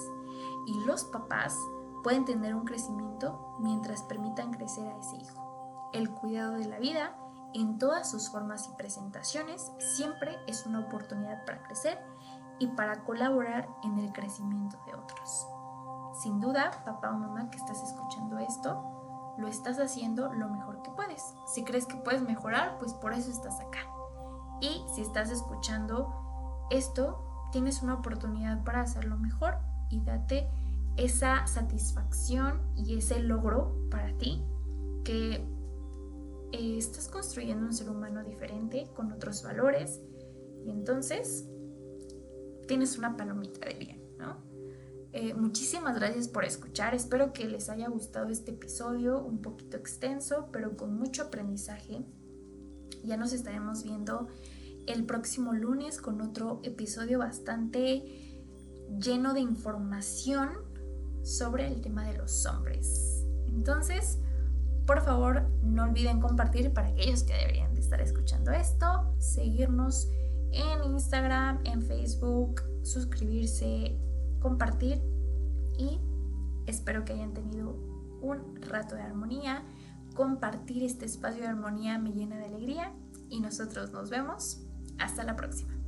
Y los papás pueden tener un crecimiento mientras permitan crecer a ese hijo. El cuidado de la vida en todas sus formas y presentaciones siempre es una oportunidad para crecer y para colaborar en el crecimiento de otros. Sin duda, papá o mamá que estás escuchando esto, lo estás haciendo lo mejor que puedes. Si crees que puedes mejorar, pues por eso estás acá. Y si estás escuchando esto, tienes una oportunidad para hacerlo mejor y date esa satisfacción y ese logro para ti que estás construyendo un ser humano diferente con otros valores y entonces tienes una palomita de bien, ¿no? Muchísimas gracias por escuchar. Espero que les haya gustado este episodio, un poquito extenso, pero con mucho aprendizaje. Ya nos estaremos viendo el próximo lunes con otro episodio bastante lleno de información sobre el tema de los hombres. Entonces, por favor, no olviden compartir para aquellos que deberían de estar escuchando esto, seguirnos en Instagram, en Facebook, suscribirse, compartir y espero que hayan tenido un rato de armonía. Compartir este espacio de armonía me llena de alegría y nosotros nos vemos. Hasta la próxima.